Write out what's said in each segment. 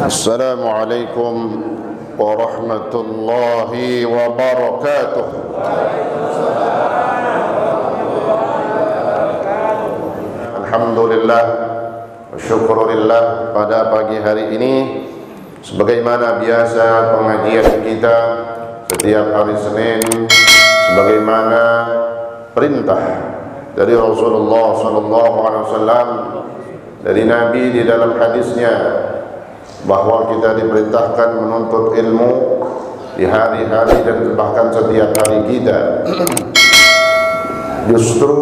Assalamualaikum warahmatullahi wabarakatuh. Alhamdulillah, syukurillah, pada pagi hari ini sebagaimana biasa pengajian kita setiap hari Senin, sebagaimana perintah dari Rasulullah SAW, dari Nabi di dalam hadisnya, bahwa kita diperintahkan menuntut ilmu di hari-hari dan bahkan setiap hari kita. Justru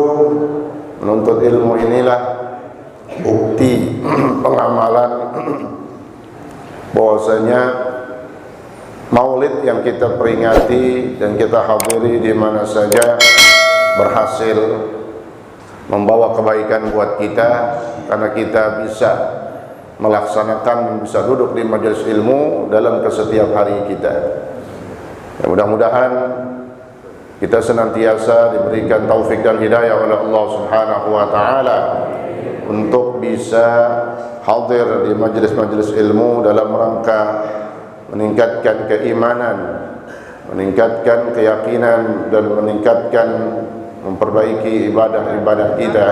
menuntut ilmu inilah bukti pengamalan bahwasanya maulid yang kita peringati dan kita hadiri di mana saja berhasil membawa kebaikan buat kita, karena kita bisa melaksanakan, bisa duduk di majelis ilmu dalam setiap hari kita. Mudah-mudahan kita senantiasa diberikan taufik dan hidayah oleh Allah Subhanahu wa taala untuk bisa hadir di majelis-majelis ilmu dalam rangka meningkatkan keimanan, meningkatkan keyakinan, dan meningkatkan, memperbaiki ibadah-ibadah kita.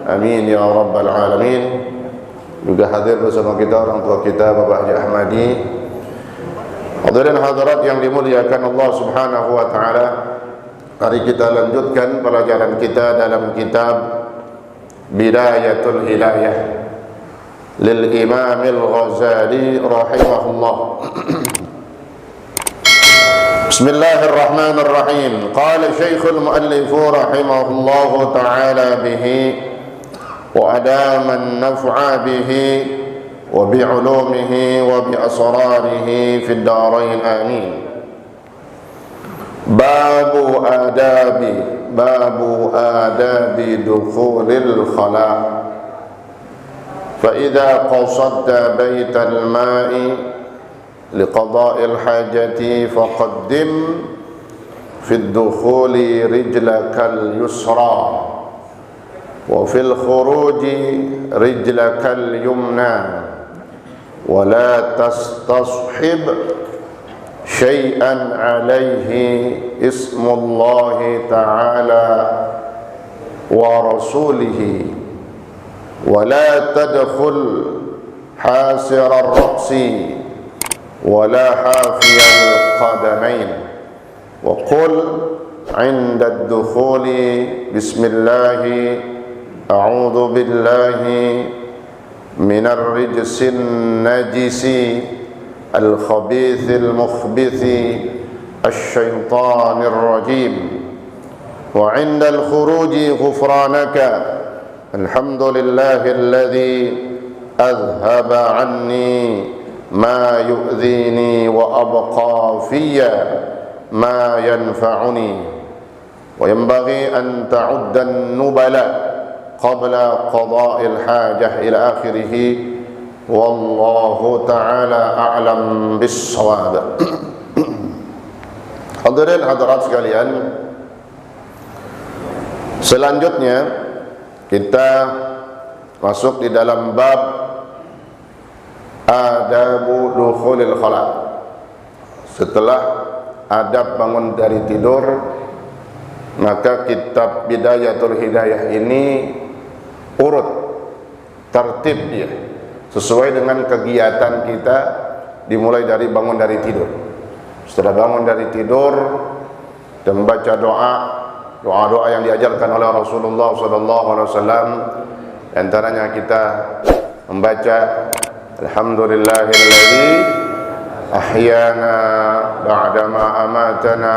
Amin ya rabbal alamin. Juga hadir bersama kita orang tua kita Bapak Haji Ahmadi. Hadirin hadirat yang dimuliakan Allah Subhanahu wa taala, mari kita lanjutkan pelajaran kita dalam kitab Bidayatul Hidayah lil Imam Al-Ghazali rahimahullah. Bismillahirrahmanirrahim. Qala Syekhul Muallif rahimahullahu taala bihi وأدام النفع به وبعلومه وبأسراره في الدارين آمين. باب آداب دخول الخلاء. فإذا قصدت بيت الماء لقضاء الحاجة فقدم في الدخول رجلك اليسرى، وفي الخروج رجلك اليمنى، ولا تستصحب شيئا عليه اسم الله تعالى ورسوله، ولا تدخل حاسر الرأس ولا حافي القدمين، وقل عند الدخول بسم الله أعوذ بالله من الرجس النجس الخبيث المخبث الشيطان الرجيم، وعند الخروج غفرانك الحمد لله الذي أذهب عني ما يؤذيني وأبقى في ما ينفعني، وينبغي أن تعد النبلاء قبل قضاء الحاجة إلى آخره، والله تعالى أعلم بالصواب. Hadirin hadirat sekalian, selanjutnya kita masuk di dalam bab adabu dukhulil khala. Setelah adab bangun dari tidur, maka kitab Bidayatul Hidayah ini urut tertib dia sesuai dengan kegiatan kita, dimulai dari bangun dari tidur. Setelah bangun dari tidur dan membaca doa-doa yang diajarkan oleh Rasulullah SAW, antaranya kita membaca Alhamdulillahilladzi ahyana ba'dama amatana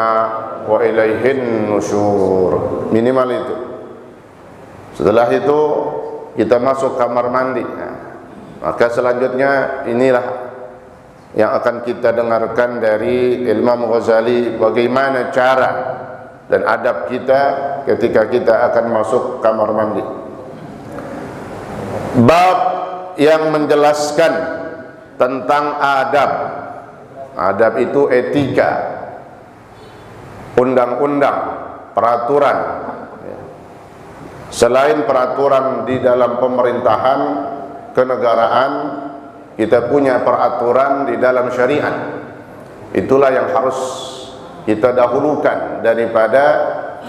wa ilaihin nusyur, minimal itu. Setelah itu kita masuk kamar mandi. Maka selanjutnya inilah yang akan kita dengarkan dari Imam Ghazali, bagaimana cara dan adab kita ketika kita akan masuk kamar mandi. Bab yang menjelaskan tentang adab. Adab itu etika, undang-undang, peraturan. Selain peraturan di dalam pemerintahan, kenegaraan, kita punya peraturan di dalam syariat. Itulah yang harus kita dahulukan daripada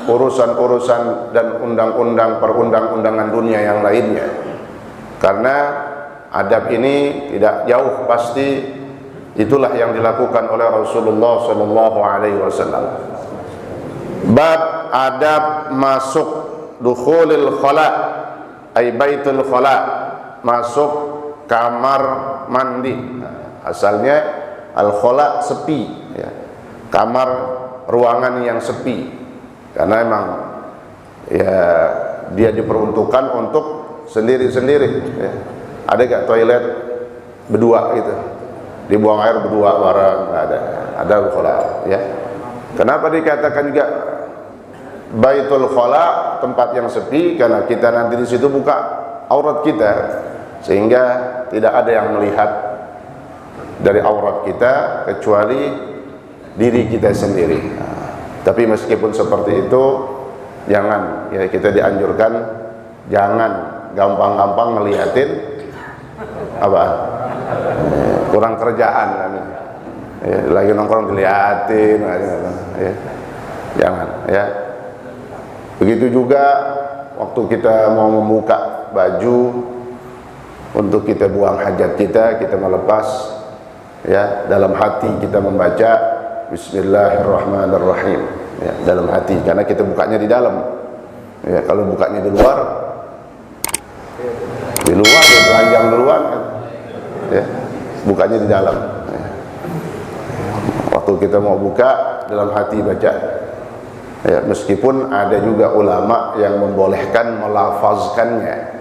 urusan-urusan dan undang-undang perundang-undangan dunia yang lainnya. Karena adab ini tidak jauh pasti itulah yang dilakukan oleh Rasulullah sallallahu alaihi wasallam. Bab adab masuk dukhulil khala, ay baitul khala, masuk kamar mandi. Asalnya al-khala sepi, ya. Kamar ruangan yang sepi, karena emang ya dia diperuntukkan untuk sendiri-sendiri, ya. Ada gak toilet berdua gitu, dibuang air berdua bareng? Nggak ada. Ada al-khala, ya. Kenapa dikatakan juga baitul khala, tempat yang sepi? Karena kita nanti di situ buka aurat kita, sehingga tidak ada yang melihat dari aurat kita kecuali diri kita sendiri. Tapi meskipun seperti itu, jangan, ya, kita dianjurkan jangan gampang-gampang ngeliatin apa, kurang kerjaan, ya, lagi nongkrong diliatin, ya. Jangan, ya. Begitu juga waktu kita mau membuka baju untuk kita buang hajat kita melepas, ya, dalam hati kita membaca Bismillahirrahmanirrahim, ya, dalam hati, karena kita bukanya di dalam, ya. Kalau bukanya di luar dia telanjang duluan, ya, bukanya di dalam, ya. Waktu kita mau buka, dalam hati baca, ya. Meskipun ada juga ulama yang membolehkan melafazkannya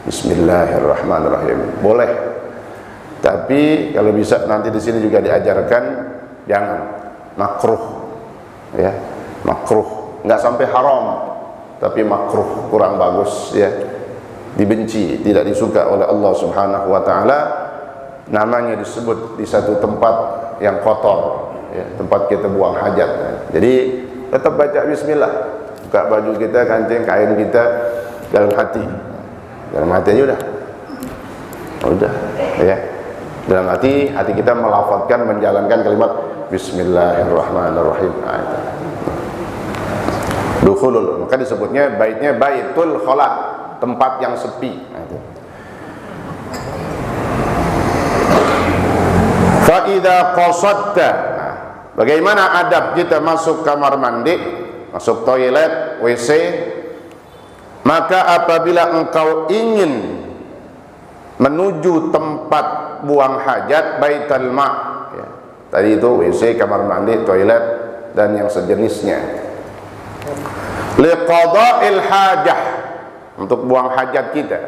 Bismillahirrahmanirrahim, boleh. Tapi kalau bisa nanti di sini juga diajarkan jangan, makruh, ya, makruh, nggak sampai haram, tapi makruh, kurang bagus, ya, dibenci, tidak disuka oleh Allah Subhanahu wa taala. Namanya disebut di satu tempat yang kotor, ya, tempat kita buang hajat. Jadi tetap baca bismillah, buka baju kita, kancing, kain kita dalam hati aja udah, ya. Dalam hati kita melafazkan, menjalankan kalimat Bismillahirrahmanirrahim. Dukhulul, maka disebutnya baitnya baitul khala, tempat yang sepi. Fa idza qasadta, bagaimana adab kita masuk kamar mandi, masuk toilet, WC? Maka apabila engkau ingin menuju tempat buang hajat, baitul ma, ya. Tadi itu WC, kamar mandi, toilet, dan yang sejenisnya. Liqada'il hajah, untuk buang hajat kita,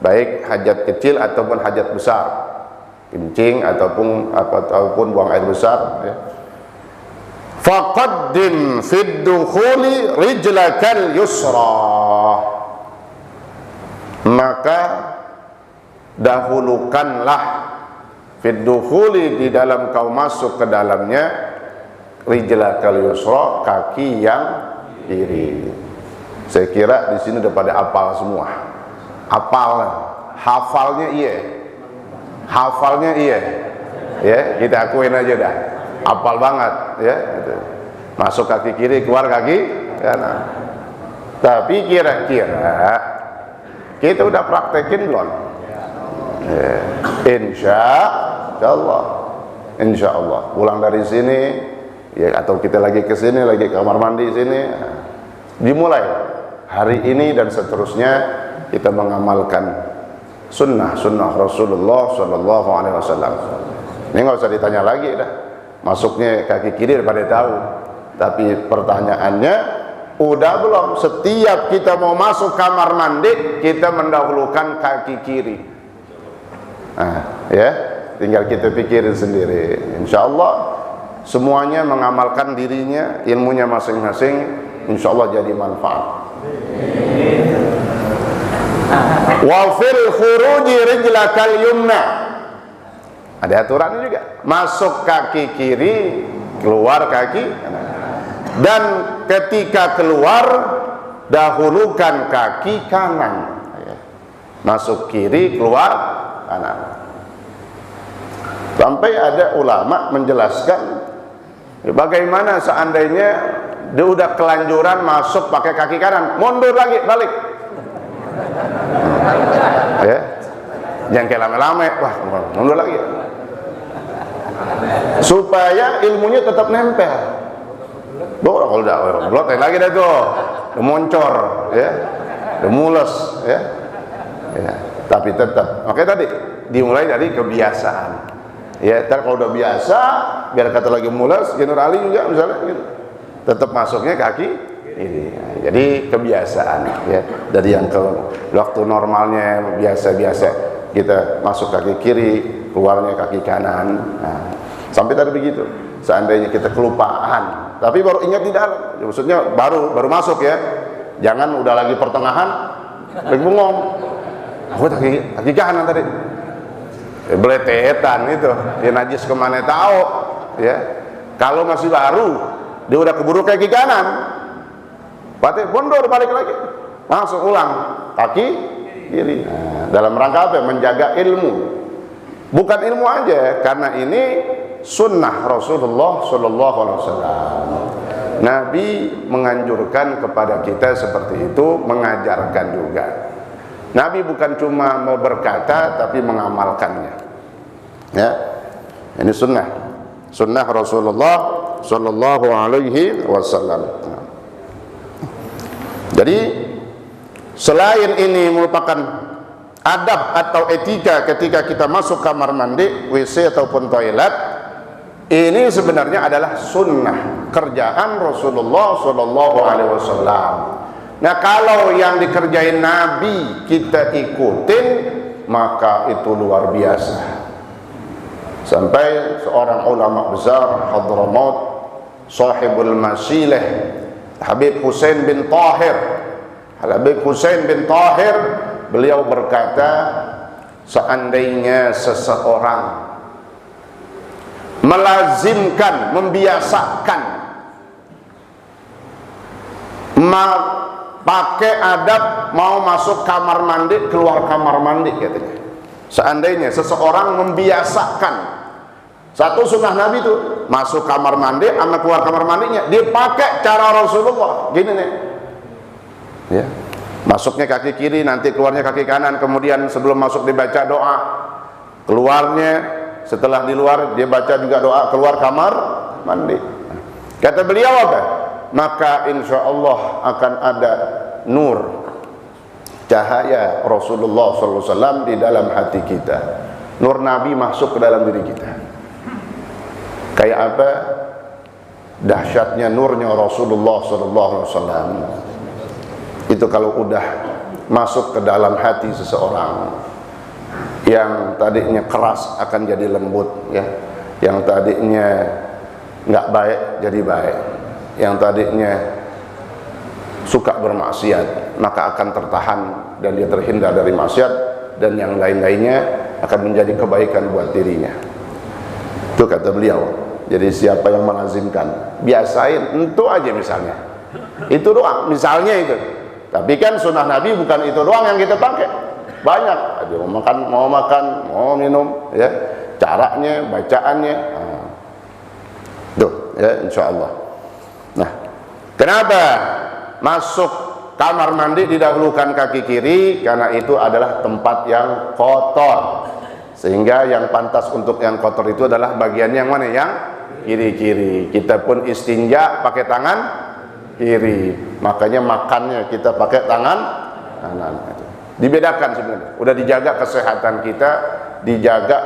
baik hajat kecil ataupun hajat besar, kencing ataupun buang air besar, ya. Faqaddim fid dukhuli rijlakal yusra, maka dahulukanlah fid dukhuli, di dalam kau masuk ke dalamnya, rijlakal yusra, kaki yang kiri. Saya kira di sini udah pada hafal semua. Hafalnya iya, ya, kita akuin aja dah, hafal banget, ya, gitu. Masuk kaki kiri, keluar kaki kanan. Tapi kira-kira kita udah praktekin belum? Ya. Insya Allah pulang dari sini, ya, atau kita lagi ke sini, lagi kamar mandi sini, dimulai hari ini dan seterusnya kita mengamalkan sunnah Rasulullah Sallallahu Alaihi Wasallam. Ini nggak usah ditanya lagi dah, masuknya kaki kiri daripada tahu. Tapi pertanyaannya, udah belum setiap kita mau masuk kamar mandi kita mendahulukan kaki kiri? Ya, tinggal kita pikirin sendiri. Insya Allah semuanya mengamalkan dirinya, ilmunya masing-masing, insya Allah jadi manfaat. Wa fil khuruji rijlakal yumna, ada aturannya juga, masuk kaki kiri, keluar kaki kanan. Dan ketika keluar dahulukan kaki kanan, masuk kiri, keluar kanan. Sampai ada ulama menjelaskan bagaimana seandainya dia udah kelanjuran masuk pakai kaki kanan, mundur lagi, balik. Ya, jangan kayak lame-lame, wah mundur lagi. Supaya ilmunya tetap nempel. Kalau udah blot lagi dah tuh, udah moncor, ya, udah mules, ya. Ya, tapi tetap. Oke tadi dimulai dari kebiasaan. Ya, kalau udah biasa, biar kata lagi mules, Nur Ali juga misalnya, gitu. Tetap masuknya kaki ini. Nah, jadi kebiasaan, ya. Dari yang ke waktu normalnya biasa-biasa kita masuk kaki kiri, keluarnya kaki kanan. Nah, sampai tadi begitu. Seandainya kita kelupaan, tapi baru ingat di dalam, maksudnya baru masuk ya. Jangan udah lagi pertengahan, lagi bengong. Aku kaki kanan tadi. Beletetan itu, dia najis kemana tahu, ya. Kalau masih baru, dia udah keburu kaki kanan, berarti mundur balik lagi, langsung ulang kaki kiri. Nah, dalam rangka apa? Menjaga ilmu, bukan ilmu aja, karena ini sunnah Rasulullah Shallallahu Alaihi Wasallam. Nabi menganjurkan kepada kita seperti itu, mengajarkan juga. Nabi bukan cuma berkata tapi mengamalkannya. Ya, ini sunnah Rasulullah Shallallahu Alaihi Wasallam. Jadi selain ini merupakan adab atau etika ketika kita masuk kamar mandi, WC ataupun toilet, ini sebenarnya adalah sunnah kerjaan Rasulullah Shallallahu Alaihi Wasallam. Nah, kalau yang dikerjain Nabi kita ikutin, maka itu luar biasa. Sampai seorang ulama besar Hadramaut, sahibul Masileh, Habib Husain bin Tahir, beliau berkata, seandainya seseorang melazimkan, membiasakan pakai adab mau masuk kamar mandi, keluar kamar mandi, katanya. Seandainya seseorang membiasakan, satu sunnah Nabi itu masuk kamar mandi sama keluar kamar mandinya dia pakai cara Rasulullah, gini nih, ya, masuknya kaki kiri, nanti keluarnya kaki kanan, kemudian sebelum masuk dibaca doa, keluarnya setelah di luar dia baca juga doa, keluar kamar mandi. Kata beliau apa? Maka insya Allah akan ada nur, cahaya Rasulullah SAW di dalam hati kita. Nur Nabi masuk ke dalam diri kita. Kayak apa dahsyatnya nurnya Rasulullah SAW. Itu kalau udah masuk ke dalam hati seseorang, yang tadinya keras akan jadi lembut, ya. Yang tadinya nggak baik jadi baik. Yang tadinya suka bermaksiat, maka akan tertahan dan dia terhindar dari maksiat, dan yang lain-lainnya akan menjadi kebaikan buat dirinya. Itu kata beliau. Jadi siapa yang melazimkan, biasain itu aja misalnya, itu doang misalnya itu. Tapi kan sunnah Nabi bukan itu doang yang kita pakai, banyak. Ada mau makan, mau minum, ya, caranya, bacaannya, tuh, ya, insya Allah. Nah, kenapa masuk kamar mandi didahulukan kaki kiri? Karena itu adalah tempat yang kotor, sehingga yang pantas untuk yang kotor itu adalah bagian yang mana? Yang kiri-kiri. Kita pun istinja pakai tangan kiri, makanya makannya kita pakai tangan kanan. Dibedakan sebenarnya, udah dijaga kesehatan kita, dijaga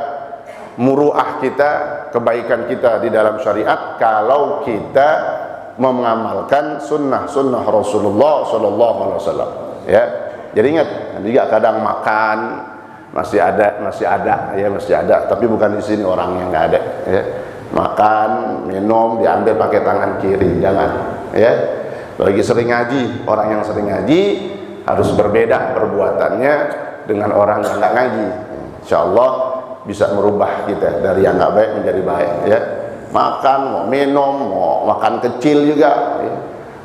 muruah kita, kebaikan kita di dalam syariat, kalau kita mengamalkan sunnah Rasulullah SAW, ya. Jadi ingat, juga kadang makan masih ada, tapi bukan di sini orangnya nggak ada, ya. Makan, minum diambil pakai tangan kiri, jangan, ya. Bagi sering ngaji, orang yang sering ngaji harus berbeda perbuatannya dengan orang yang nggak ngaji. Insya Allah bisa merubah kita dari yang nggak baik menjadi baik, ya. Makan, mau minum, mau makan kecil juga, ya.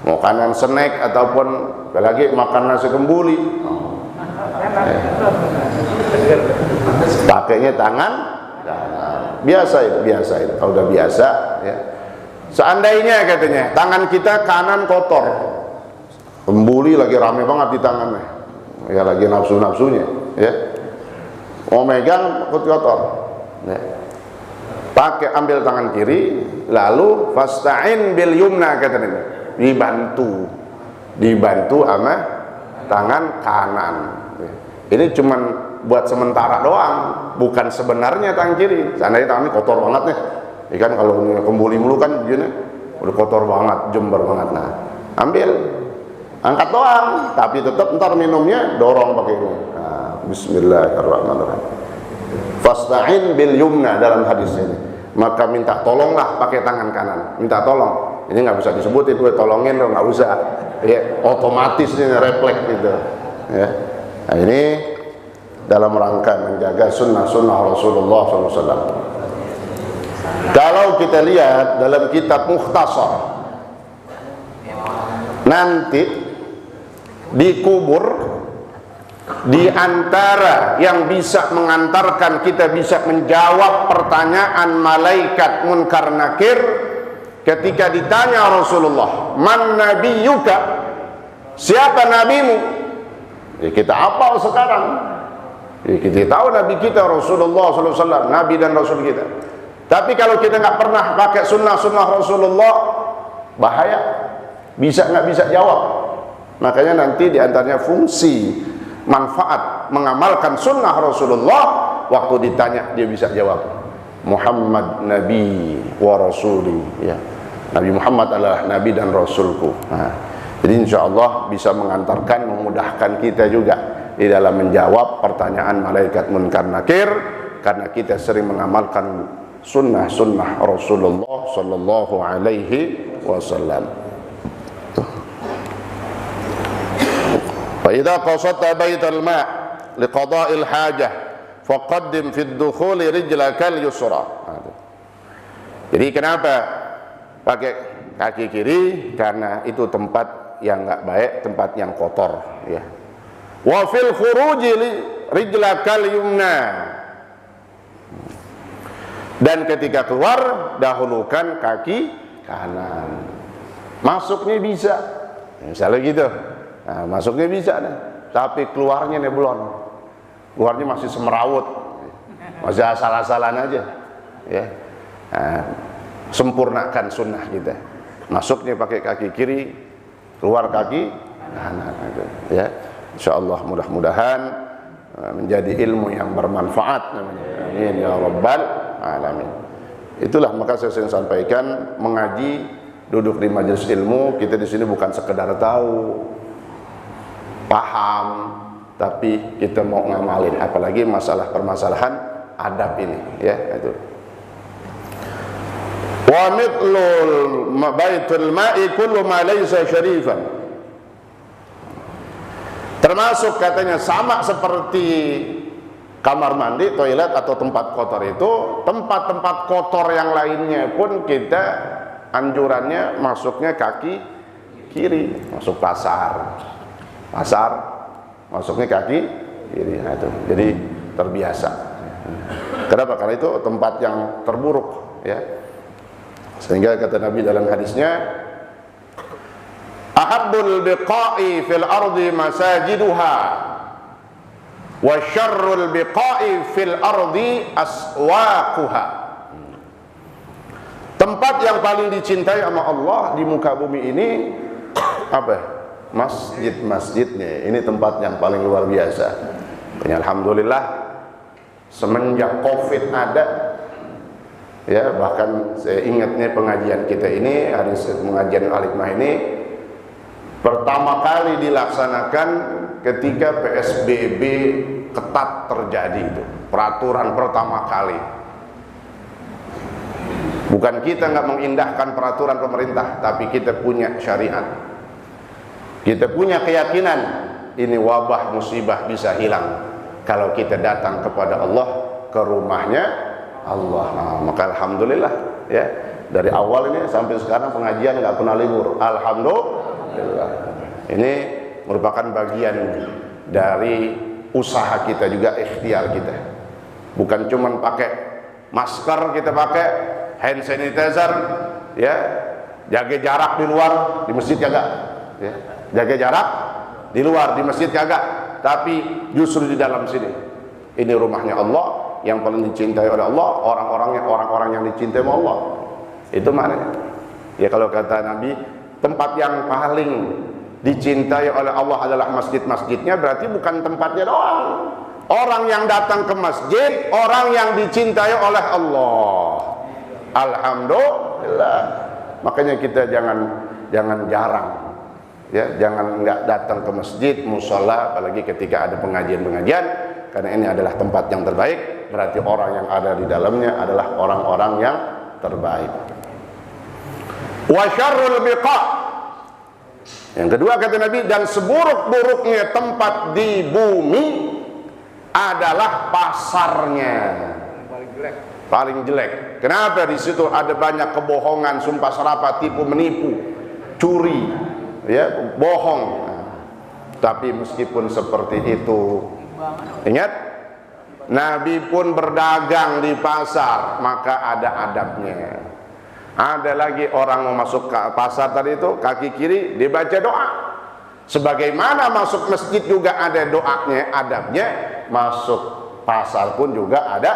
Mau kanan snack ataupun apalagi makan nasi kembuli, ya. Pakainya tangan kanan. biasain. Kalau udah biasa, ya. Seandainya katanya tangan kita kanan kotor, kembuli lagi rame banget di tangannya, ya lagi nafsu-nafsunya, ya. Mau megang kotor, ya. Pakai ambil tangan kiri, lalu fasta'in bil yumna katanya, dibantu sama tangan kanan. Ini cuman buat sementara doang, bukan sebenarnya tangan kiri. Seandainya tangannya kotor banget nih, ya kan kalau kembuli mulu kan gini, udah kotor banget, jember banget. Nah, ambil, angkat doang, tapi tetap ntar minumnya dorong pakai ini. Nah, bismillahirrahmanirrahim. Fasta'in bil yumna dalam hadis ini. Maka minta tolonglah pakai tangan kanan, minta tolong. Ini nggak bisa disebut itu tolongin, nggak usah. Ya, otomatis ini refleks gitu. Ya. Nah, ini dalam rangka menjaga sunnah-sunnah Rasulullah SAW. Kalau kita lihat dalam kitab Mukhtasar, nanti dikubur di antara yang bisa mengantarkan kita bisa menjawab pertanyaan malaikat munkar nakir ketika ditanya Rasulullah, man nabiyuka, siapa nabimu? Ya, kita hafal sekarang. Ya, kita tahu nabi kita Rasulullah SAW, nabi dan rasul kita. Tapi kalau kita nggak pernah pakai sunnah-sunnah Rasulullah, bahaya. Bisa nggak bisa jawab. Makanya nanti diantaranya fungsi manfaat mengamalkan sunnah Rasulullah, waktu ditanya dia bisa jawab, Muhammad nabi wa rasuli, ya. Nabi Muhammad adalah nabi dan rasulku. Nah, jadi insya Allah bisa mengantarkan, memudahkan kita juga di dalam menjawab pertanyaan malaikat munkar nakir, karena kita sering mengamalkan sunnah-sunnah Rasulullah Sallallahu Alaihi Wasallam. Fa idza qasadta baital ma' liqada'il hajah faqaddim fi ad-dukhul rijlakal yusra. Jadi kenapa pakai kaki kiri? Karena itu tempat yang enggak baik, tempat yang kotor, ya. Wa fil khuruji rijlakal yumna. Dan ketika keluar dahulukan kaki kanan. Masuknya bisa, misalnya gitu. Nah, masuknya bisa nih, tapi keluarnya nih belum. Keluarnya masih semerawut, masih asal-asalan aja, ya. Nah, sempurnakan sunnah kita. Masuknya pakai kaki kiri, keluar kaki kanan, ya. Insyaallah mudah-mudahan menjadi ilmu yang bermanfaat. Amin ya rabbal alamin. Itulah maka saya sering sampaikan, mengaji, duduk di majelis ilmu, kita di sini bukan sekedar tahu, paham, tapi kita mau ngamalin, apalagi masalah permasalahan adab ini, ya, itu. Wa mithlul baitul ma'i kullu ma laysa syarifan. Termasuk katanya sama seperti kamar mandi, toilet atau tempat kotor itu, tempat-tempat kotor yang lainnya pun kita anjurannya masuknya kaki kiri, masuk pasar masuknya kaki kiri. Nah, itu jadi terbiasa. Kenapa? Karena itu tempat yang terburuk, ya. Sehingga kata Nabi dalam hadisnya, ahabbul biqa'i fil ardi masajiduha wa syarrul biqa'i fil ardi aswaquha. Tempat yang paling dicintai sama Allah di muka bumi ini apa? Masjid-masjidnya. Ini tempat yang paling luar biasa. Alhamdulillah semenjak Covid ada, ya, bahkan saya ingatnya pengajian kita ini, hari pengajian Al-Hikmah ini pertama kali dilaksanakan ketika PSBB ketat terjadi, itu peraturan pertama kali. Bukan kita nggak mengindahkan peraturan pemerintah, tapi kita punya syariat. Kita punya keyakinan ini wabah musibah bisa hilang kalau kita datang kepada Allah, ke rumahnya Allah. Nah, maka alhamdulillah, ya, dari awal ini sampai sekarang pengajian nggak pernah libur. Alhamdulillah. Ini merupakan bagian dari usaha kita juga, ikhtiar kita. Bukan cuma pakai masker kita pakai, hand sanitizer, ya, jaga jarak di luar, di masjid kagak, ya, jaga jarak di luar, di masjid kagak, tapi justru di dalam sini, ini rumahnya Allah, yang paling dicintai oleh Allah, orang-orang yang dicintai oleh Allah, itu maknanya. Ya kalau kata Nabi, tempat yang paling dicintai oleh Allah adalah masjid-masjidnya, berarti bukan tempatnya doang. Orang yang datang ke masjid, orang yang dicintai oleh Allah. Alhamdulillah. Makanya kita jangan jarang, ya, jangan nggak datang ke masjid, musola, apalagi ketika ada pengajian-pengajian, karena ini adalah tempat yang terbaik. Berarti orang yang ada di dalamnya adalah orang-orang yang terbaik. Wa syarrul biqa'. Yang kedua kata Nabi, dan seburuk-buruknya tempat di bumi adalah pasarnya. Paling jelek. Kenapa? Di situ ada banyak kebohongan, sumpah serapah, tipu menipu, curi, ya, bohong. Tapi meskipun seperti itu, ingat, Nabi pun berdagang di pasar, maka ada adabnya. Ada lagi orang mau masuk ke pasar tadi itu, kaki kiri dibaca doa. Sebagaimana masuk masjid juga ada doanya, adabnya, masuk pasar pun juga ada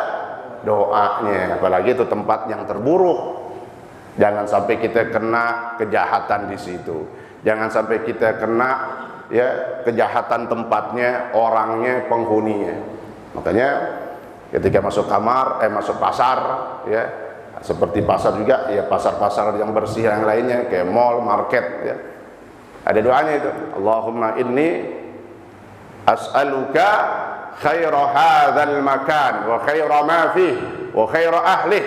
doanya. Apalagi itu tempat yang terburuk. Jangan sampai kita kena kejahatan di situ. Jangan sampai kita kena, ya, kejahatan tempatnya, orangnya, penghuninya. Makanya ketika masuk kamar, masuk pasar, ya, seperti pasar juga, ya, pasar-pasar yang bersih yang lainnya, kayak mall, market, ya, ada doanya itu. Allahumma inni as'aluka khaira hadzal makan wa khaira ma fih wa khaira ahlih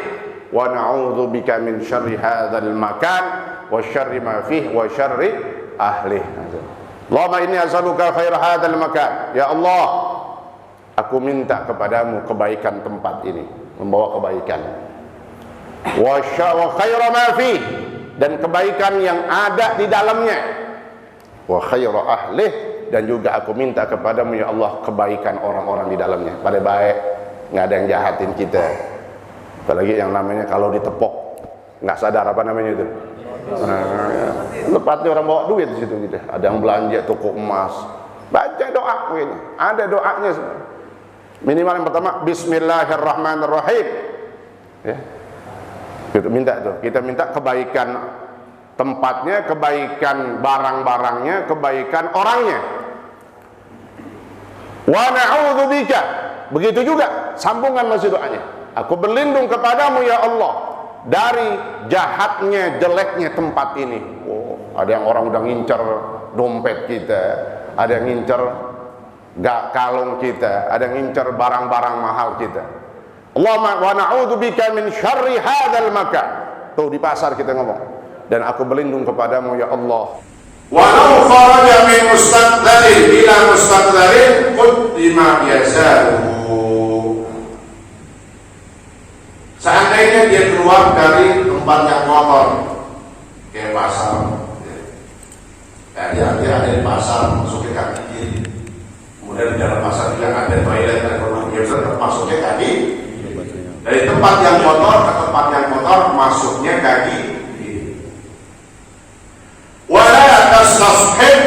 wa na'udzu bika min syarri hadzal makan wa syarri ma fih wa syarri ahlih. Allahumma inni as'aluka khaira hadzal makan. Ya Allah, aku minta kepadamu kebaikan tempat ini, membawa kebaikan. Wa khaira ma fih, dan kebaikan yang ada di dalamnya. Wa khaira ahlih, dan juga aku minta kepadamu ya Allah kebaikan orang-orang di dalamnya, pada baik, nggak ada yang jahatin kita. Apalagi yang namanya kalau ditepok nggak sadar apa namanya itu, tempatnya orang bawa duit di situ gitu. Ada yang belanja toko emas, baca doa begini, ada doanya minimal. Yang pertama Bismillahirrahmanirrahim, ya, kita minta tuh, kita minta kebaikan tempatnya, kebaikan barang-barangnya, kebaikan orangnya. Wa na'udzubika, begitu juga sambungan masih doanya, aku berlindung kepadamu ya Allah dari jahatnya, jeleknya tempat ini. Oh, ada yang orang udah ngincer dompet kita, ada yang ngincer kalung kita, ada yang ngincer barang-barang mahal kita. Allahumma wa na'udzubika min syarri hadzal makan. Tuh di pasar kita ngomong, dan aku berlindung kepadamu ya Allah. Walau kharaja min mustaqbalin ila mustaqbalin qaddima yasahu. Seandainya dia keluar dari tempat yang kotor, kayak pasar, dia ada di pasar, masuk ke kaki kiri. Kemudian di dalam pasar juga ada toilet, ada rumah biasa, masuknya kaki. Dari tempat yang kotor ke tempat yang kotor, masuknya kaki. Wala tastashhib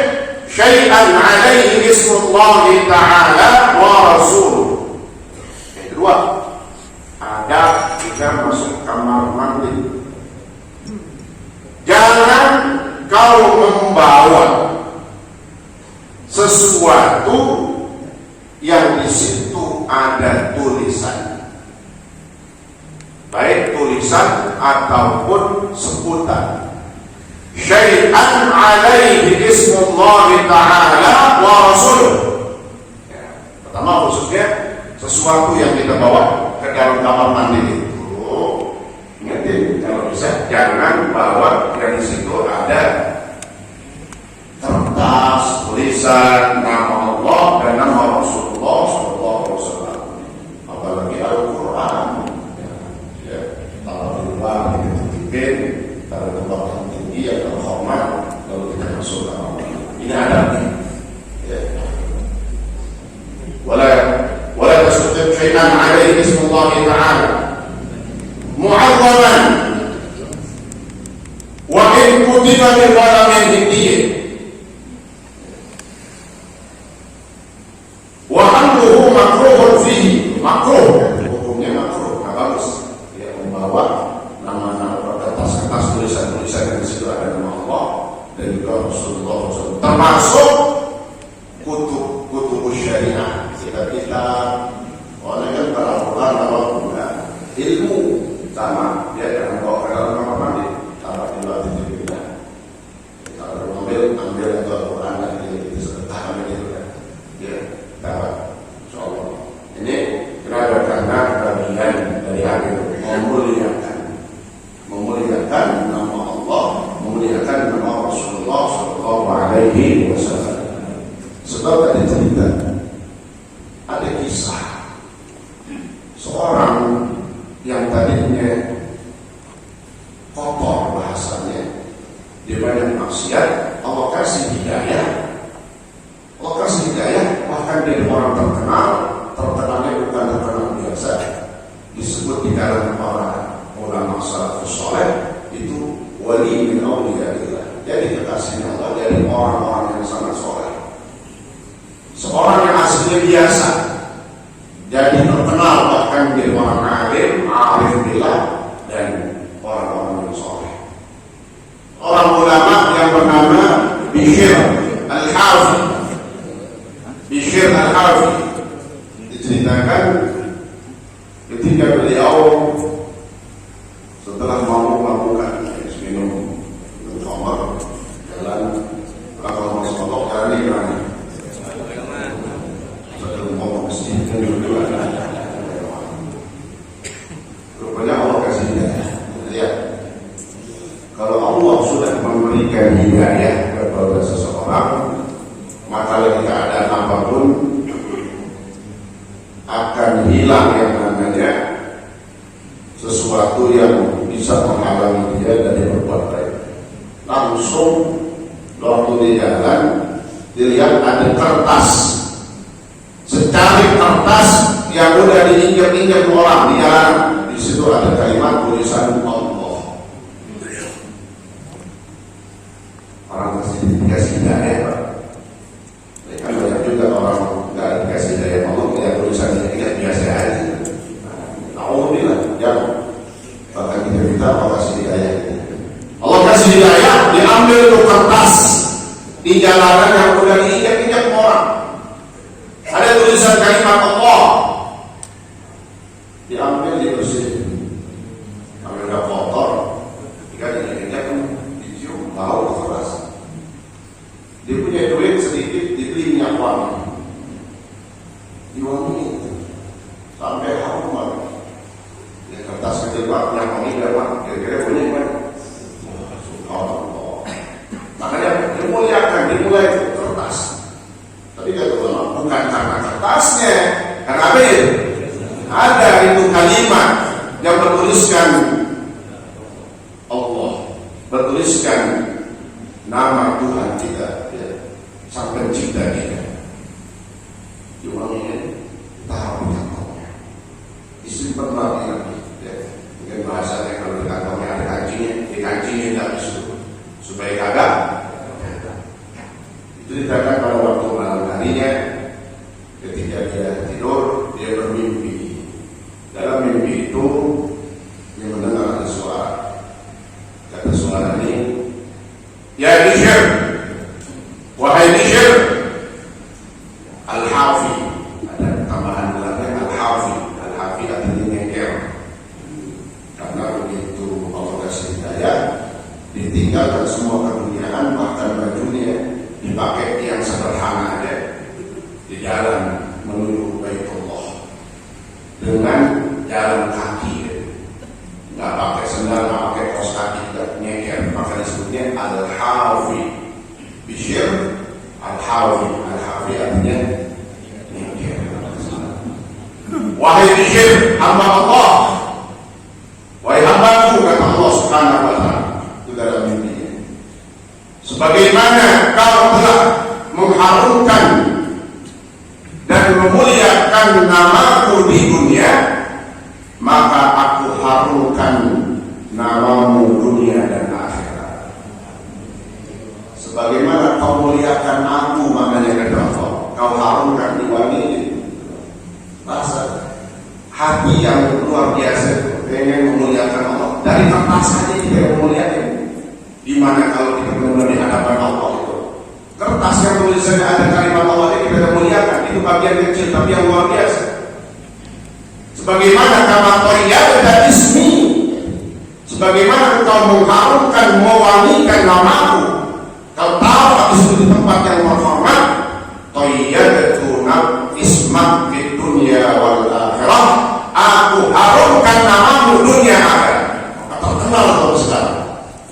syai'an 'alaihi ismullah ta'ala wa rasuluh. Yang kedua, ada kita masuk kamar mandi, jangan kau membawa sesuatu yang di situ ada tulisan, baik tulisan ataupun sebutan. Syai'an 'alaihi ismullah ta'ala wa rasuluh. Ya, pertama khususnya sesuatu yang kita bawa ke dalam kamar mandi itu, ingatin kalau bisa jangan bawa yang di situ ada kertas tulisan nama Allah dan nama Rasulullah sallallahu alaihi wasallam, apalagi Al-Qur'an. Ya, kalau di rumah dititipin, kalau tempat yang tinggi atau hormat, lalu kita masuk ke kamar mandi. Ini adabnya. Ya. Wala tasudib syai'an 'alaihi ismullah ta'ala. muslimatin wa lam yanhihi wa hamluhu makruhun fihi, makruh, hukumnya makruh, nggak bagus. Dia membawa nama-nama kertas-kertas tulisan-tulisan yang di situ ada nama Allah dan juga Rasulullah SAW, termasuk kutub syariah, kitab-kitab. Orang kan para ulama bahwa ilmu sama dia jangan bawa ke dalam kamar mandi, taruh di luar itu juga. Kalau ambil itu Al-Quran dan itu sedekah gitu kan. Ya, dapat. Insyaallah. Ini kenapa? Karena bagian dari hati memuliakan nama Allah, memuliakan nama Rasulullah Sallallahu Alaihi Wasallam. Sebab ada cerita, ada kisah seorang yang tadinya kotor bahasanya, dia banyak maksiat, Allah kasih hidayah, bahkan dia orang terkenalnya bukan terkenal biasa, disebut di kalangan para ulama salafus saleh itu wali min auliyaillah, jadi kekasihnya Allah dari orang-orang yang sangat saleh, seorang yang aslinya biasa jadi terkenal, bahkan menjadi orang alim billah dan orang-orang yang soleh. Orang ulama yang bernama Bishr Al-Harfi diceritakan ketika beliau setelah melakukan minum khamar, jalan kalau masuk jalan ini mana? Rupanya Allah kasih hidayah. Lihat, kalau Allah sudah memberikan hidayah kepada seseorang, maka lagi keadaan apapun akan hilang yang namanya sesuatu yang bisa menghalangi dia dari berbuat baik. Langsung waktu di jalan dilihat ada kertas, secari kertas yang udah diinjak-injak orang di jalan, di situ ada kalimat tulisan Allah. Orang dikasih hidayah, Pak. Ya, kan banyak juga orang nggak dikasih hidayah Allah, lihat tulisannya biasa aja. Alhamdulillah, jangan. Bahkan kita Allah kasih hidayah. Allah kasih hidayah, diambil tuh kertas di jalanan yang udah diinjak-injak orang. Ada tulisan kalimat Allah, diambil dibersihin, ambil gak kotor, jika diinjak kan dicium, bau keras. Dia punya duit sedikit, dibeli minyak wangi, diwangi sampai harum banget. Di kertas kecil banget, minyak wangi dapat, kira-kira bunyi kan? Subhanallah. Makanya dimulai kertas. Tapi kata ulama, bukan karena kertasnya, karena apa itu? Ada itu kalimat yang bertuliskan Allah, bertuliskan nama Tuhan kita, ya, sang pencipta kita. Diwanginya, taruh di kantongnya, disimpan lagi, ya. Mungkin bahasanya kalau di kantongnya ada kancingnya, di kancingnya tidak bisa, supaya kagak. Itu dikatakan pada waktu malam harinya, ketika dia tidur, dia bermimpi. Dalam mimpi itu, dia mendengar ada suara. Kata suara ini, ya Bishr, wahai Bishr, Al-Hafi, ada tambahan belakangnya Al-Hafi. Al-Hafi artinya ngekir. Karena begitu Allah kasih hidayah, ditinggalkan semua keduniaan, bahkan bajunya dipakai yang sederhana aja di jalan menuju Baitullah dengan jalan kaki, nggak pakai sendal, nggak pakai kaos kaki, nggak nyeker, maka disebutnya Al-Hafi. Bishr Al-Hafi, Al-Hafi artinya nyeker. Wahai Bishr, hamba Allah, wahai hambaku, kata Allah Subhanahu wa Ta'ala itu dalam mimpinya, sebagaimana kau telah mengharumkan dan memuliakan namaku di dunia, maka aku harumkan namamu dunia dan akhirat. hati yang luar biasa, pengen memuliakan Allah. Dari kertas saja kita memuliakan. Dimana kalau kita benar di hadapan Allah itu, kertas yang tulisannya ada kalimat Allah ini kita muliakan. Itu bagian kecil tapi yang luar biasa. Sebagaimana kama thayyabta ismi, sebagaimana engkau mengharumkan, mewangikan namaku. Kau tahu aku di tempat yang terhormat. Thayyabtu ismak fid dunya wal akhirah. Aku harumkan namamu dunia akhirat. Terkenal kalau sekarang.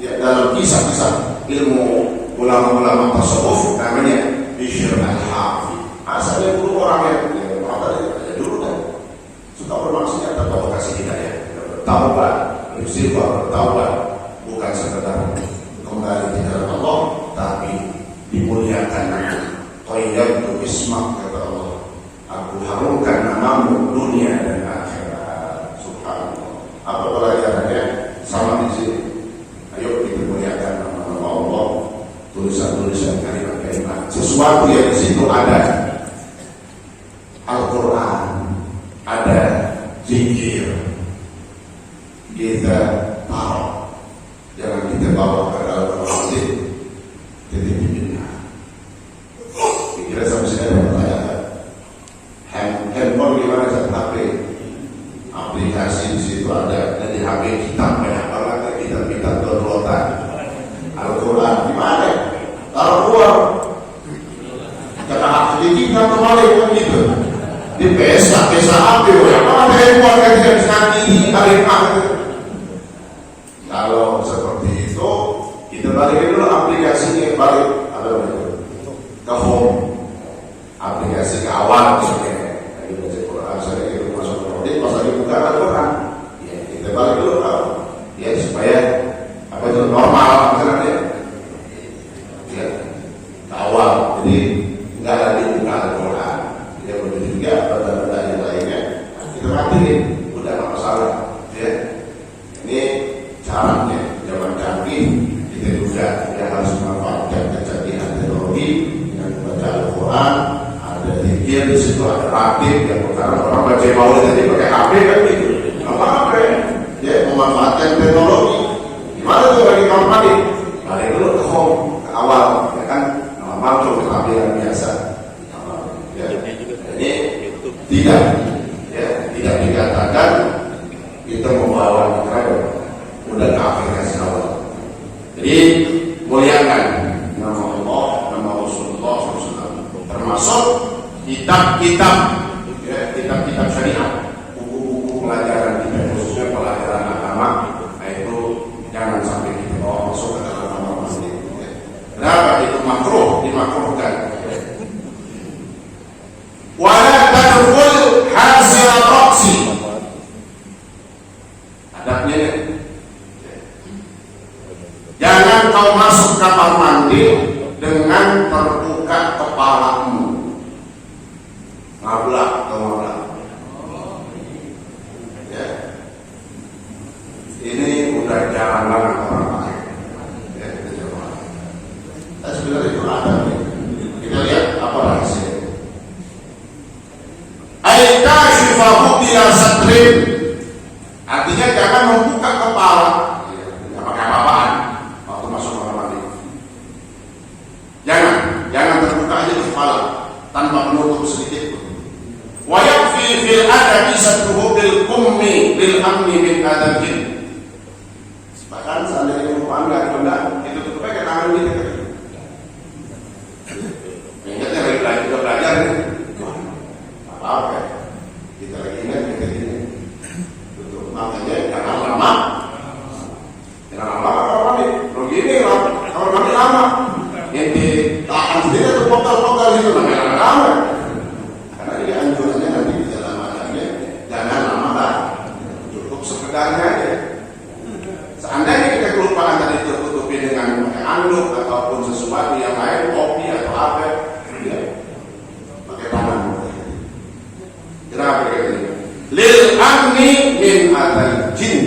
Ya, dalam kisah-kisah ilmu ulama-ulama tasawuf namanya Bishr al-Hafi. Asalnya dulu orang yang dulu kan suka bermaksiat atau kasih hidayah, bertaubat, bersifat bertaubat, bukan sekedar kembali di dalam Allah, tapi dimuliakan nama. Thayyabtu ismak, kata Allah, aku harumkan namamu dunia dan akhirat. Subhanallah. Apa pelajarannya? Sama di sini. Ayo kita muliakan nama Allah, tulisan-tulisan kalimat-kalimat. Sesuatu yang di situ ada Al-Quran, ada zikir, kita tahu. Jangan kita bawa ke dalam masjid, jadi bina. Kira sampai sini ada pertanyaan. Handphone gimana saat HP? Aplikasi di situ ada. Dan di HP kitab banyak banget, kitab-kitab downloadan. Al-Quran gimana? Taruh keluar. Kata hati kita kembali kan gitu. Di pesta HP, yang mana handphone kan tidak nanti hari itu. Kalau seperti itu, kita balikin dulu aplikasinya, balik apa itu? Ke home. Aplikasi ke awal misalnya. Lagi baca Quran, saya itu masuk ke Quran, pas lagi buka Al-Quran. Ya, kita balik dulu ya supaya apa itu normal misalnya. Ya, ke awal. Jadi enggak lagi buka Al-Quran. Ya begitu juga benda-benda yang lainnya. Kita matiin, udah nggak masalah. Ya, ini caranya zaman canggih. Kita juga ya harus memanfaatkan kecanggihan teknologi dengan membaca Al-Quran. Ada zikir di situ, ada ratib yang sekarang orang baca maulid tadi pakai HP kan gitu. Apa ya memanfaatkan teknologi. Gimana tuh lagi kamar mandi? Balik dulu ke home, ke awal, ya kan? Masuk ke tampilan biasa. Ya, jadi tidak dikatakan kita membawa keren, udah ke aplikasi awal. Jadi muliakan nama Allah, nama Rasulullah SAW, termasuk kitab-kitab, ya, kitab-kitab syariat, buku-buku pelajaran kita, khususnya pelajaran agama. Nah itu jangan sampai kita bawa masuk ke dalam nama masjid. Kenapa itu makruh, dimakruhkan? Wala tadkhul hasil ra'si. Adabnya ya. Jangan kau masuk kamar mandi dengan terbuka kepalamu. Ngablak atau ngablak. Ya. Ini udah jarang banget orang pakai. Ya, itu jarang. Tapi sebenarnya itu ada. Kita lihat apa rahasia. Aikashifahu bila satrin. Artinya jangan membuka kepala. Tidak pakai apa-apaan waktu masuk kamar mandi. Jangan terbuka aja di kepala tanpa menutup sedikit pun. Wa yakfi fil adabi satruhu bil kummi bil amni min adabin. Bahkan seandainya lupa enggak itu tutup pakai tangan kita. Ingatnya lagi belajar nih. Apa kita lagi ingat kita ini tutup makanya jangan lama kamar mandi begini lah kamar mandi lama yang ditahan sendiri atau pokal-pokal itu namanya lama karena dia anjurannya nanti di dalam adanya jangan lama lah cukup sekedarnya aja. Seandainya kita kelupaan tadi tertutupi dengan pakai anduk ataupun sesuatu yang lain, kopi atau apa ya pakai tangan. Kenapa ini? Lil amni min adal jin.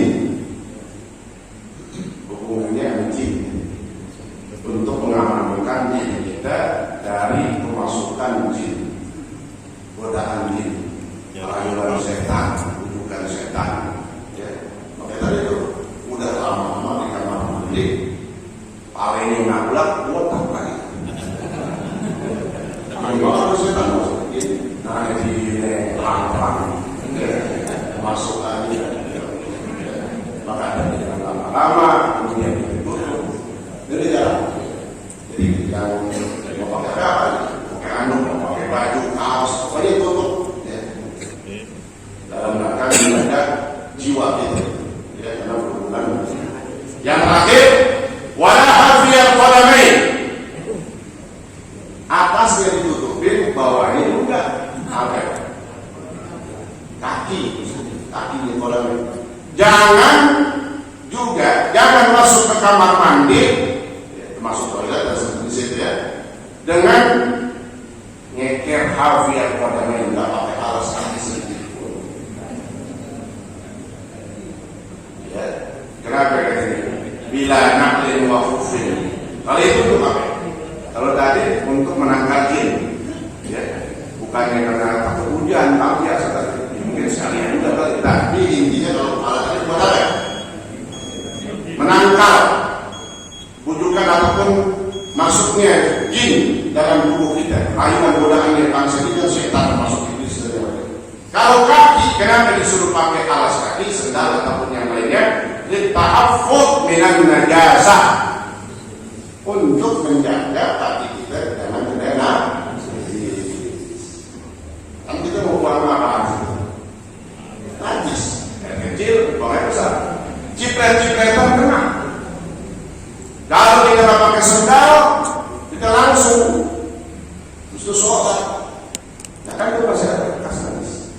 Hubungannya dengan jin. Untuk mengamankan diri kita dari kemasukan jin, godaan jin, rayuan setan. kaki di kolam. Jangan masuk ke kamar mandi, termasuk toilet dan seperti itu ya, dengan ngeker hafian pada main, nggak pakai alas kaki sedikit pun. Ya, kenapa katanya? Bila naklin wa khufin. Kalau itu untuk apa? Kalau tadi untuk menangkalin, ya, bukannya karena takut hujan, tak biasa tadi. Mungkin sekalian juga kali. Tapi intinya kalau alat tadi buat apa? Menangkal bujukan ataupun masuknya jin dalam tubuh kita, rayuan godaannya bangsa kita, setan masuk iblis dan lain-lain. Kalau kaki, kenapa disuruh pakai alas kaki, sendal ataupun yang lainnya? Lita'affud minan najasah, untuk menjaga kaki kita jangan kena. Kan kita mau buang apa? Najis, yang kecil, buang yang besar. Cipret-cipretan kena. Kalau kita nggak pakai sendal, kita langsung terus sholat. Nah kan itu masih ada bekas najis.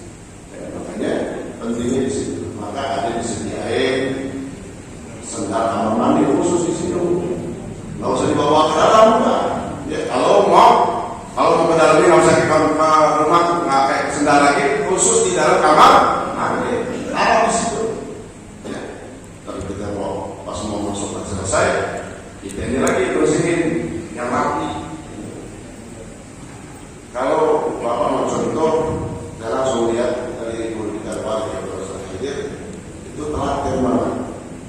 Makanya pentingnya di situ. Maka ada disediain sendal kamar mandi khusus di situ. Nggak usah dibawa ke dalam, enggak. Ya kalau mau ke dalam ini nggak usah ke rumah pakai sendal lagi, khusus di dalam kamar mandi. Taruh di situ. Kita pas mau masuk selesai, kita ini lagi bersihin yang rapi. Kalau Bapak mau contoh, saya langsung lihat dari guru kita Pak yang baru hadir, itu telah terima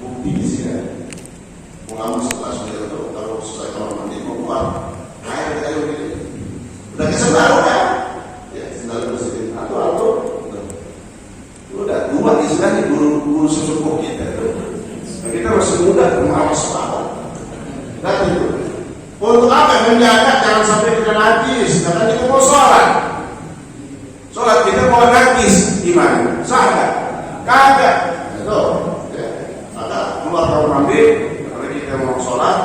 bukti di sini. Ulama setelah beliau itu kalau selesai kamar mandi mau keluar, air gitu. Udah kesendal kan? Ya sendal bersihin. Atau udah dua istilahnya guru sesepuh kita tuh. Kita masih muda, mengawas banget. Dan itu untuk apa? Menjaga jangan sampai kita najis. Karena kita mau sholat kita mau najis gimana? Sah nggak? Kagak. Itu. Ya. Maka keluar kamar mandi, kalau kita mau sholat,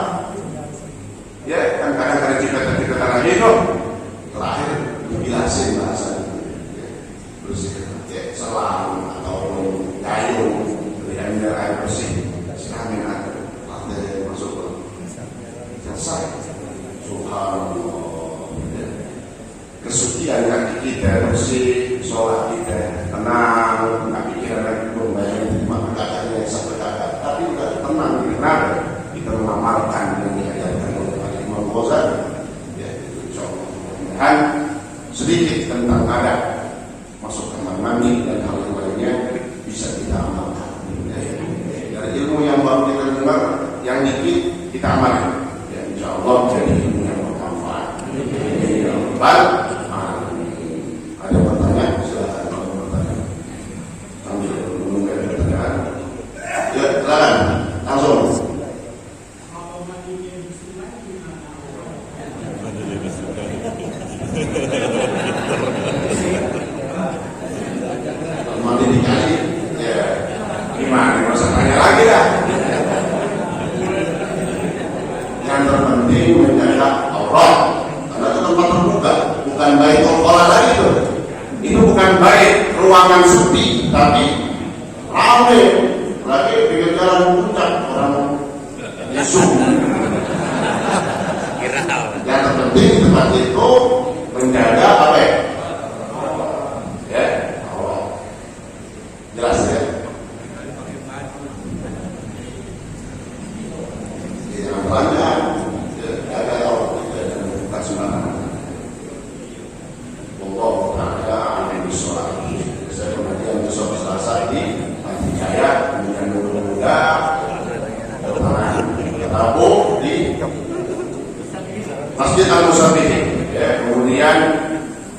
ya kan kadang-kadang kita lagi itu terakhir dibilasin bahasa itu. Ya. Bersihkan, ya, selang atau gayung dengan air bersih. Kami ada masuk ke selesai. Subhanallah. Kesucian kaki kita bersih, sholat kita tenang, nggak pikiran lagi membayangkan maka kakaknya sampai kakak. Tapi udah tenang, kenapa? Kita mengamalkan yang diajarkan oleh Imam Ghazali. Ya, itu contoh sedikit tentang adab masuk kamar mandi dan hal yang lainnya bisa kita amalkan. Ilmu yang baru kita dengar, yang dikit kita amalkan. Ya, insya Allah jadi ilmu yang bermanfaat. Ya, ada pertanyaan? Silakan kalau bertanya. Sambil menunggu pertanyaan. Ya, silakan langsung. Mandi dikali, ya. Gimana? Nggak usah tanya lagi dah. Yang terpenting menjaga aurat, karena itu tempat terbuka, bukan baik orang lagi tuh. Itu bukan baik ruangan sepi, tapi ramai. Lagi pinggir jalan puncak orang Yesus. Yang terpenting di tempat itu menjaga apa ya? Ya, aurat. Jelas ya. Banyak ada orang kita dan bukan sembarangan. Allah Taala amin bisolat. Saya pengajian besok Selasa ini nanti saya kemudian muda Rabu di Masjid Al Musabihin. Ya, kemudian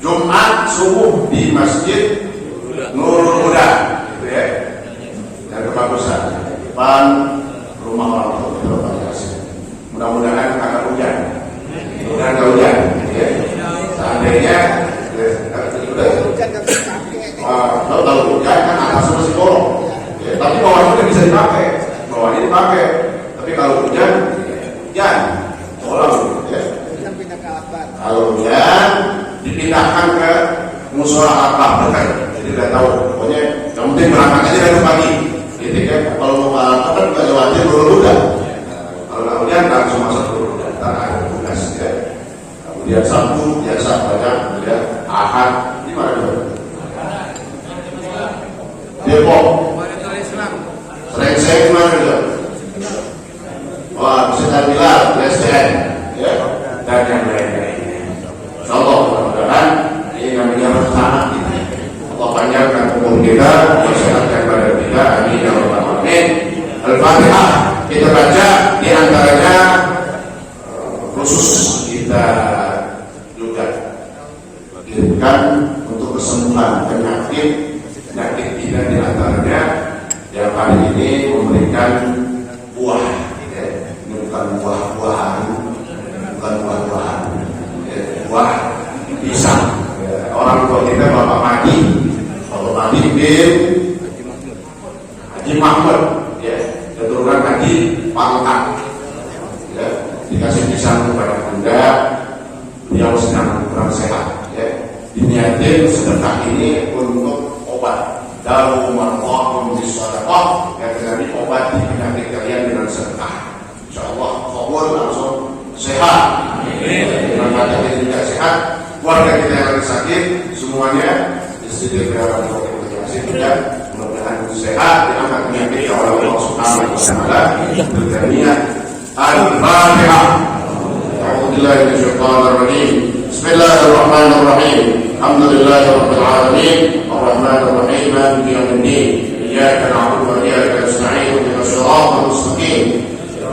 Jumat subuh di Masjid Nurul Huda, gitu ya. Dan kebagusan depan rumah orang tua kita. Mudah-mudahan agak hujan. Mudah-mudahan agak hujan. Ya. Seandainya kalau hujan kan atas masih bolong. Ya, tapi bawahnya bisa dipakai. Bawahnya dipakai. Tapi kalau hujan, bolong. Ya. Kalau hujan dipindahkan ke musola akbar dekat. Jadi udah tahu. Pokoknya Depok. Selain saya kemana juga? Wah, bisa bilang SDN, ya, dan yang lain-lainnya. Insyaallah, mudah-mudahan ini namanya rencana kita. Allah panjangkan umur kita, persehatkan badan kita, amin ya rabbal alamin. Al-Fatihah kita baca, di antaranya khusus kita juga diberikan untuk kesembuhan penyakit kita, di antaranya yang hari ini memberikan buah, ya. Ini bukan buah-buahan, ya. Buah pisang, ya. Orang tua kita Bapak Madi bin Haji Mahmud, ya, keturunan Haji Pangkat, ya, dikasih pisang kepada Bunda, beliau sedang kurang sehat, ya. Diniatin sedekah ini untuk obat. Daru marqahum bisadaqah, yang terjadi obat di penyakit kalian dengan sedekah. Insyaallah kabul, langsung sehat. Dengan badan kita juga sehat, keluarga kita yang lagi sakit semuanya istri dan orang tua kita masih juga mudah-mudahan sehat, diangkat penyakit oleh Allah Subhanahu wa taala. Berniat Al-Fatihah. A'udzubillahi minasyaitonir rajim. Bismillahirrahmanirrahim. Alhamdulillahi rabbil alamin. Ar-Rahmanir Rahim. Maliki yaumiddin. Iyyaka na'budu wa iyyaka nasta'in. Ihdinas siratal mustaqim.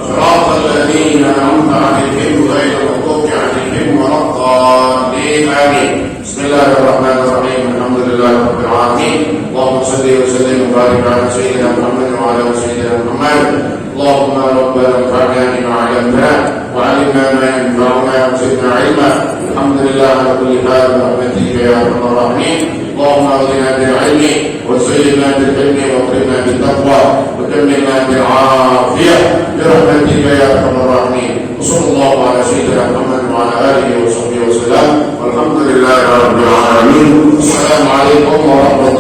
Siratal ladzina an'amta 'alaihim ghairil maghdubi 'alaihim waladdallin. Amin. Bismillahirrahmanirrahim. Alhamdulillahi rabbil alamin. Allahumma shalli wa sallim wa barik 'ala sayyidina Muhammad wa 'ala sayyidina Muhammad. اللهم ربنا انفعنا بما علمتنا وعلمنا ما ينفعنا وزدنا علما. الحمد لله على كل حال برحمتك يا ارحم الراحمين. اللهم اغننا بالعلم وزينا بالعلم واكرمنا بالتقوى وكملنا بالعافيه برحمتك يا ارحم الراحمين. وصلى الله على سيدنا محمد وعلى اله وصحبه وسلم والحمد لله رب العالمين. السلام عليكم ورحمه الله.